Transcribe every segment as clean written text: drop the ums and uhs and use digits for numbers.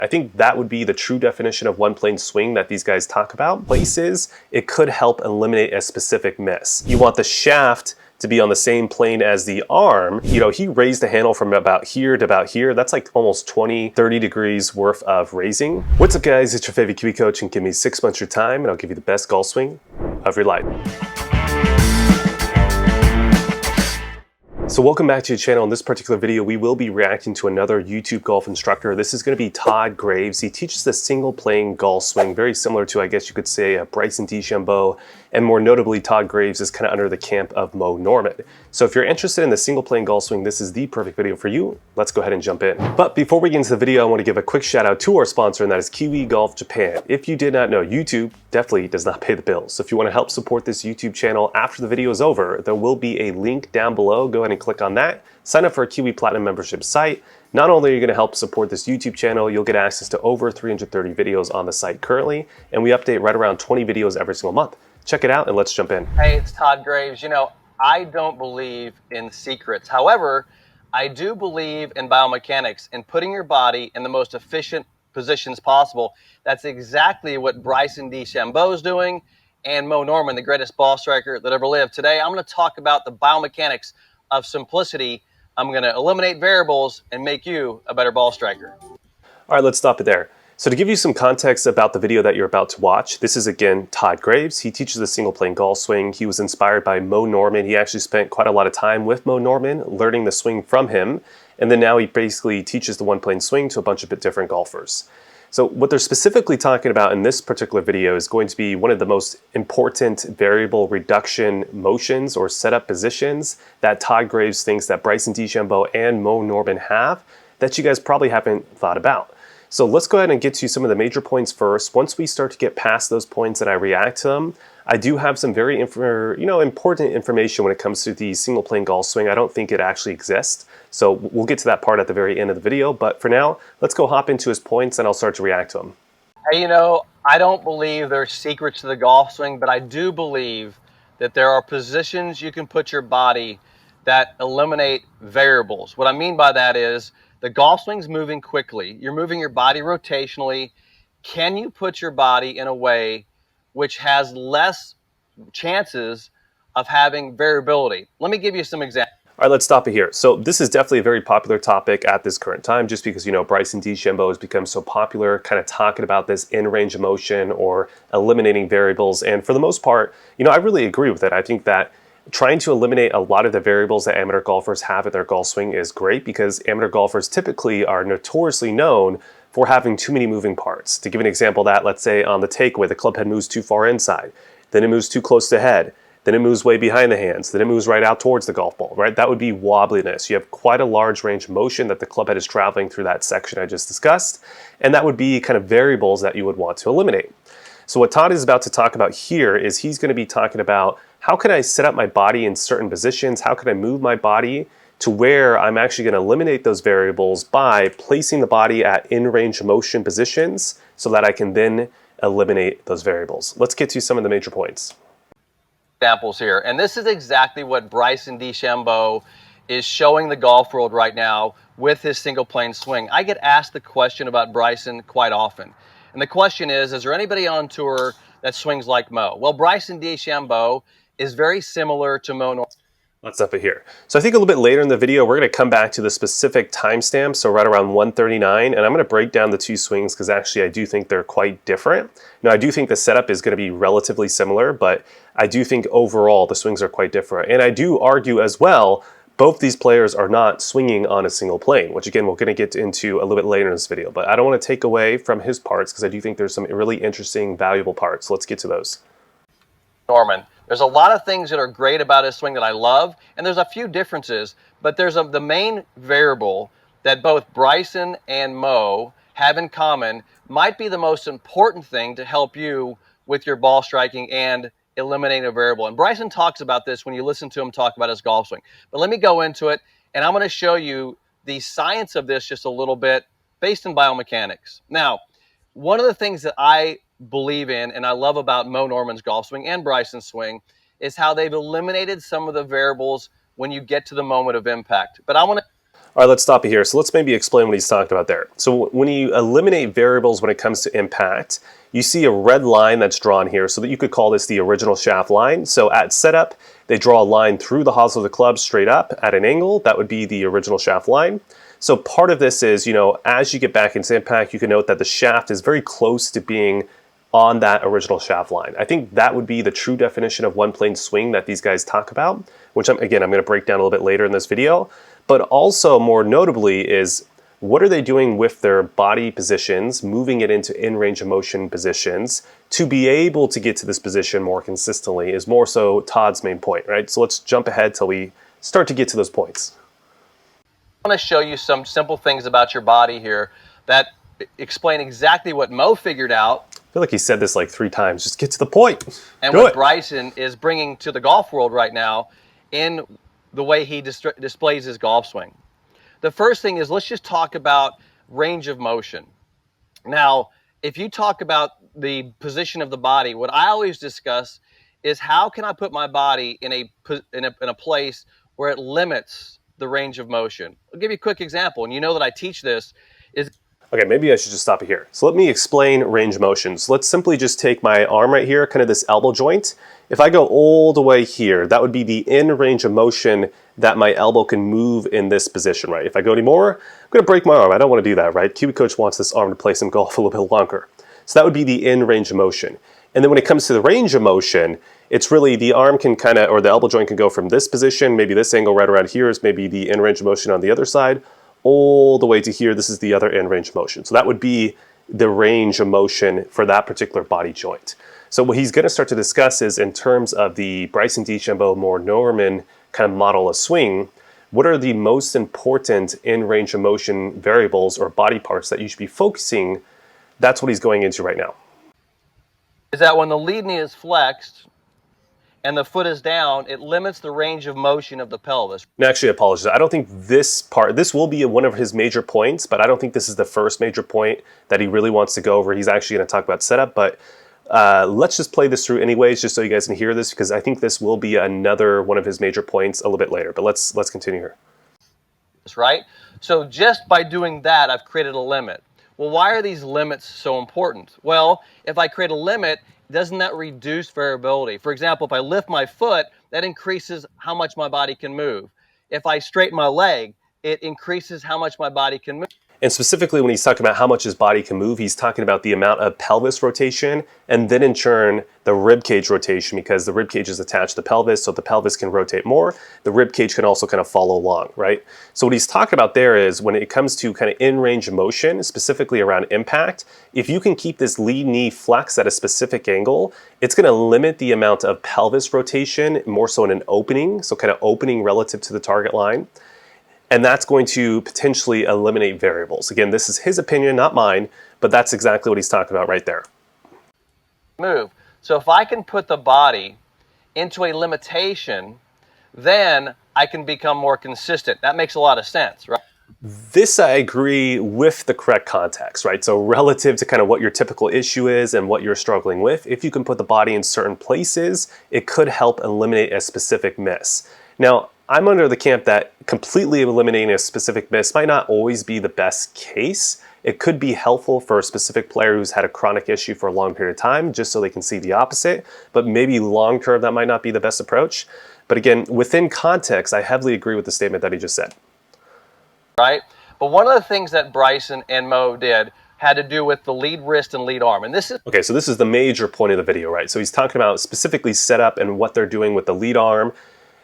I think that would be the true definition of one plane swing that these guys talk about. Places, it could help eliminate a specific miss. You want the shaft to be on the same plane as the arm. You know, he raised the handle from about here to about here. That's like almost 20, 30 degrees worth of raising. What's up guys, it's your favorite Kiwi coach, and give me 6 months of your time and I'll give you the best golf swing of your life. So welcome back to your channel. In this particular video, we will be reacting to another YouTube golf instructor. This is going to be Todd Graves. He teaches the single plane golf swing, very similar to, I guess you could say, Bryson DeChambeau. And more notably, Todd Graves is kind of under the camp of Mo Norman. So if you're interested in the single plane golf swing, this is the perfect video for you. Let's go ahead and jump in. But before we get into the video, I want to give a quick shout out to our sponsor, and that is Kiwi Golf Japan. If you did not know, YouTube definitely does not pay the bills. So if you want to help support this YouTube channel after the video is over, there will be a link down below. Go ahead and click on that. Sign up for a Kiwi Platinum membership site. Not only are you going to help support this YouTube channel, you'll get access to over 330 videos on the site currently, and we update right around 20 videos every single month. Check it out and let's jump in. Hey, it's Todd Graves. You know, I don't believe in secrets. However, I do believe in biomechanics and putting your body in the most efficient positions possible. That's exactly what Bryson DeChambeau is doing, and Mo Norman, the greatest ball striker that ever lived. Today, I'm going to talk about the biomechanics of simplicity. I'm going to eliminate variables and make you a better ball striker. All right, let's stop it there. So to give you some context about the video that you're about to watch, this is again Todd Graves. He teaches the single plane golf swing. He was inspired by Mo Norman. He actually spent quite a lot of time with Mo Norman, learning the swing from him. And then now he basically teaches the one plane swing to a bunch of different golfers. So what they're specifically talking about in this particular video is going to be one of the most important variable reduction motions or setup positions that Todd Graves thinks that Bryson DeChambeau and Mo Norman have that you guys probably haven't thought about. So let's go ahead and get to some of the major points first. Once we start to get past those points and I react to them, I do have some very important information when it comes to the single plane golf swing. I don't think it actually exists. So we'll get to that part at the very end of the video. But for now, let's go hop into his points and I'll start to react to them. Hey, you know, I don't believe there's secrets to the golf swing, but I do believe that there are positions you can put your body that eliminate variables. What I mean by that is the golf swing's moving quickly. You're moving your body rotationally. Can you put your body in a way which has less chances of having variability? Let me give you some examples. All right, let's stop it here. So this is definitely a very popular topic at this current time, just because, you know, Bryson DeChambeau has become so popular, kind of talking about this in-range of motion or eliminating variables. And for the most part, you know, I really agree with it. I think that trying to eliminate a lot of the variables that amateur golfers have at their golf swing is great, because amateur golfers typically are notoriously known for having too many moving parts. To give an example of that, let's say on the takeaway, the club head moves too far inside, then it moves too close to head, then it moves way behind the hands, then it moves right out towards the golf ball, right? That would be wobbliness. You have quite a large range of motion that the club head is traveling through that section I just discussed, and that would be kind of variables that you would want to eliminate. So what Todd is about to talk about here is he's going to be talking about how can I set up my body in certain positions? How can I move my body to where I'm actually going to eliminate those variables by placing the body at in-range motion positions so that I can then eliminate those variables. Let's get to some of the major points. Examples here. And this is exactly what Bryson DeChambeau is showing the golf world right now with his single plane swing. I get asked the question about Bryson quite often. And the question is there anybody on tour that swings like Mo? Well, Bryson DeChambeau is very similar to Mo Norman. Let's stop it here. So I think a little bit later in the video, we're going to come back to the specific timestamp, so right around 139, and I'm going to break down the two swings because actually I do think they're quite different. Now, I do think the setup is going to be relatively similar, but I do think overall the swings are quite different. And I do argue as well, both these players are not swinging on a single plane, which again, we're going to get into a little bit later in this video, but I don't want to take away from his parts because I do think there's some really interesting, valuable parts. Let's get to those. Norman. There's a lot of things that are great about his swing that I love, and there's a few differences, but there's the main variable that both Bryson and Mo have in common might be the most important thing to help you with your ball striking and eliminating a variable. And Bryson talks about this when you listen to him talk about his golf swing. But let me go into it, and I'm going to show you the science of this just a little bit based in biomechanics. Now, one of the things that I believe in and I love about Mo Norman's golf swing and Bryson's swing is how they've eliminated some of the variables when you get to the moment of impact. But I want to All right, let's stop it here. So let's maybe explain what he's talking about there. So when you eliminate variables when it comes to impact, you see a red line that's drawn here, so that you could call this the original shaft line. So at setup, they draw a line through the hosel of the club straight up at an angle. That would be the original shaft line. So part of this is, as you get back into impact, you can note that the shaft is very close to being on that original shaft line. I think that would be the true definition of one plane swing that these guys talk about, which I'm going to break down a little bit later in this video. But also more notably is, what are they doing with their body positions, moving it into in-range of motion positions to be able to get to this position more consistently is more so Todd's main point, right? So let's jump ahead till we start to get to those points. I want to show you some simple things about your body here that explain exactly what Mo figured out. I feel like he said this like 3 times. Just get to the point. And what Bryson is bringing to the golf world right now in the way he displays his golf swing. The first thing is, let's just talk about range of motion. Now, if you talk about the position of the body, what I always discuss is how can I put my body in a place where it limits the range of motion. I'll give you a quick example, and you know that I teach this. Okay, maybe I should just stop it here. So let me explain range of motion. So let's simply just take my arm right here, kind of this elbow joint. If I go all the way here, that would be the in range of motion that my elbow can move in this position, right? If I go any more, I'm gonna break my arm. I don't wanna do that, right? Kiwi Coach wants this arm to play some golf a little bit longer. So that would be the in range of motion. And then when it comes to the range of motion, it's really the arm can or the elbow joint can go from this position, maybe this angle right around here is maybe the in range of motion on the other side, all the way to here, this is the other in range of motion. So that would be the range of motion for that particular body joint. So what he's gonna start to discuss is, in terms of the Bryson DeChambeau, more Norman kind of model of swing, what are the most important in range of motion variables or body parts that you should be focusing? That's what he's going into right now. Is that when the lead knee is flexed and the foot is down, it limits the range of motion of the pelvis. And actually, I apologize. I don't think this will be one of his major points, but I don't think this is the first major point that he really wants to go over. He's actually going to talk about setup, but let's just play this through anyways, just so you guys can hear this, because I think this will be another one of his major points a little bit later. But let's continue here. That's right. So just by doing that, I've created a limit. Well, why are these limits so important? Well, if I create a limit, doesn't that reduce variability? For example, if I lift my foot, that increases how much my body can move. If I straighten my leg, it increases how much my body can move. And specifically when he's talking about how much his body can move, he's talking about the amount of pelvis rotation and then in turn the rib cage rotation, because the rib cage is attached to the pelvis, so the pelvis can rotate more. The rib cage can also kind of follow along, right? So what he's talking about there is, when it comes to kind of in range of motion, specifically around impact, if you can keep this lead knee flex at a specific angle, it's going to limit the amount of pelvis rotation, more so in an opening, so kind of opening relative to the target line. And that's going to potentially eliminate variables. Again, this is his opinion, not mine, but that's exactly what he's talking about right there. Move. So if I can put the body into a limitation, then I can become more consistent. That makes a lot of sense, right? This I agree with the correct context, right? So relative to kind of what your typical issue is and what you're struggling with, if you can put the body in certain places, it could help eliminate a specific miss. Now, I'm under the camp that completely eliminating a specific miss might not always be the best case. It could be helpful for a specific player who's had a chronic issue for a long period of time, just so they can see the opposite, but maybe long term that might not be the best approach. But again, within context, I heavily agree with the statement that he just said. Right? But one of the things that Bryson and Mo did had to do with the lead wrist and lead arm. And this is... Okay, so this is the major point of the video, right? So he's talking about specifically setup and what they're doing with the lead arm,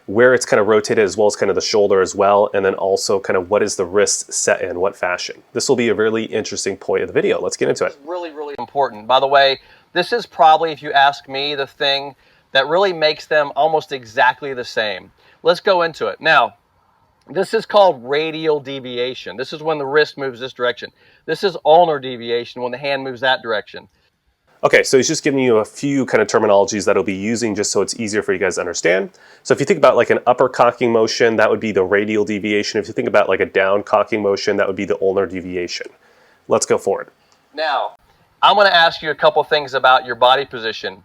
where it's kind of rotated, as well as kind of the shoulder as well, and then also kind of what is the wrist set in what fashion. This will be a really interesting point of the video. Let's get into it. It's really, really important. By the way, this is probably, if you ask me, the thing that really makes them almost exactly the same. Let's go into it. Now, this is called radial deviation. This is when the wrist moves this direction. This is ulnar deviation, when the hand moves that direction. Okay, so he's just giving you a few kind of terminologies that he'll be using just so it's easier for you guys to understand. So if you think about like an upper cocking motion, that would be the radial deviation. If you think about like a down cocking motion, that would be the ulnar deviation. Let's go forward. Now, I'm going to ask you a couple things about your body position.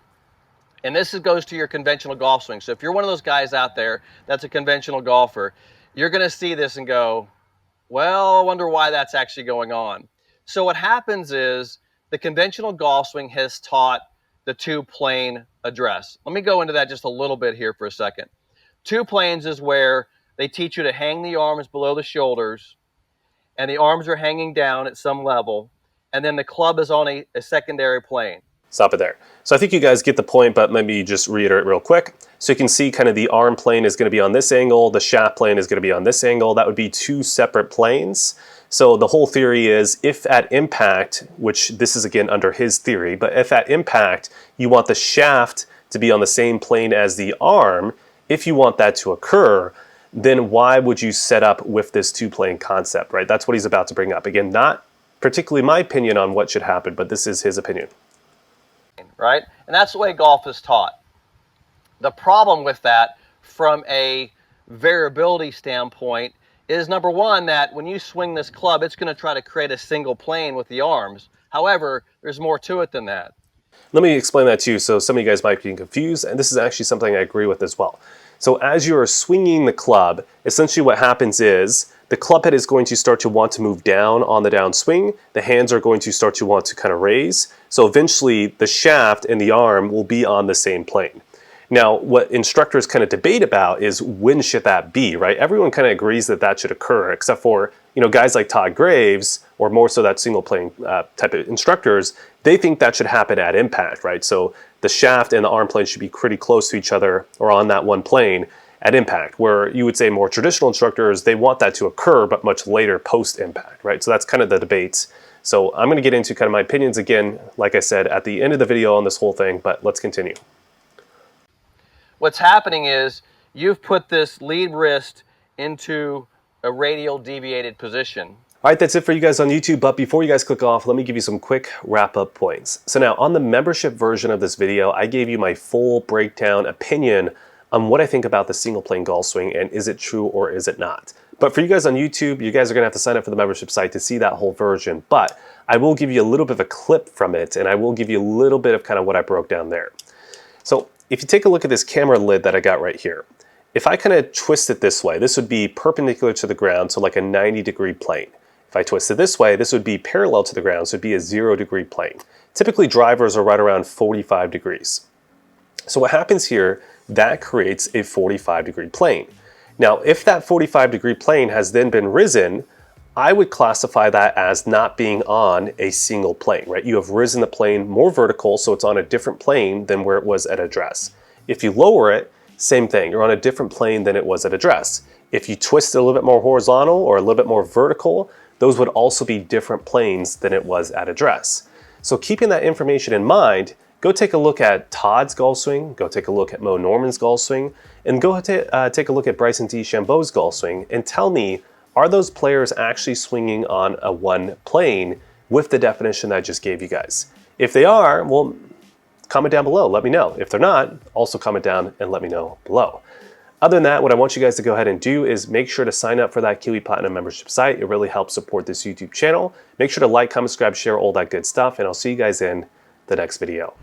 And this goes to your conventional golf swing. So if you're one of those guys out there that's a conventional golfer, you're going to see this and go, Well, I wonder why that's actually going on. So what happens is the conventional golf swing has taught the two plane address. Let me go into that just a little bit here for a second. Two planes is where they teach you to hang the arms below the shoulders, and the arms are hanging down at some level, and then the club is on a secondary plane. Stop it there. So I think you guys get the point, but let me just reiterate real quick. So you can see kind of the arm plane is going to be on this angle, the shaft plane is going to be on this angle. That would be two separate planes. So the whole theory is if at impact, which this is again under his theory, but if at impact you want the shaft to be on the same plane as the arm, if you want that to occur, then why would you set up with this two-plane concept, right? That's what he's about to bring up. Again, not particularly my opinion on what should happen, but this is his opinion. Right? And that's the way golf is taught. The problem with that from a variability standpoint is, number one, that when you swing this club, it's going to try to create a single plane with the arms. However, there's more to it than that. Let me explain that to you, so some of you guys might be confused, and this is actually something I agree with as well. So as you're swinging the club, essentially what happens is the club head is going to start to want to move down on the downswing. The hands are going to start to want to kind of raise. So eventually the shaft and the arm will be on the same plane. Now, what instructors kind of debate about is when should that be, right? Everyone kind of agrees that that should occur, except for, guys like Todd Graves, or more so that single plane type of instructors, they think that should happen at impact, right? So the shaft and the arm plane should be pretty close to each other or on that one plane at impact, where you would say more traditional instructors, they want that to occur, but much later post-impact, right? So that's kind of the debate. So I'm going to get into kind of my opinions again, like I said, at the end of the video on this whole thing, but let's continue. What's happening is you've put this lead wrist into a radial deviated position. All right, that's it for you guys on YouTube, but before you guys click off, let me give you some quick wrap-up points. So now, on the membership version of this video, I gave you my full breakdown opinion on what I think about the single plane golf swing and is it true or is it not. But for you guys on YouTube, you guys are going to have to sign up for the membership site to see that whole version, but I will give you a little bit of a clip from it, and I will give you a little bit of kind of what I broke down there. So if you take a look at this camera lid that I got right here, if I kind of twist it this way, this would be perpendicular to the ground, so like a 90-degree plane. If I twist it this way, this would be parallel to the ground, so it'd be a 0-degree plane. Typically, drivers are right around 45 degrees. So what happens here, that creates a 45-degree plane. Now, if that 45-degree plane has then been risen, I would classify that as not being on a single plane, right? You have risen the plane more vertical, so it's on a different plane than where it was at address. If you lower it, same thing. You're on a different plane than it was at address. If you twist it a little bit more horizontal or a little bit more vertical, those would also be different planes than it was at address. So keeping that information in mind, go take a look at Todd's golf swing, go take a look at Mo Norman's golf swing, and go take a look at Bryson DeChambeau's golf swing and tell me, are those players actually swinging on a one plane with the definition that I just gave you guys? If they are, well, comment down below, let me know. If they're not, also comment down and let me know below. Other than that, what I want you guys to go ahead and do is make sure to sign up for that Kiwi Platinum membership site. It really helps support this YouTube channel. Make sure to like, comment, subscribe, share, all that good stuff, and I'll see you guys in the next video.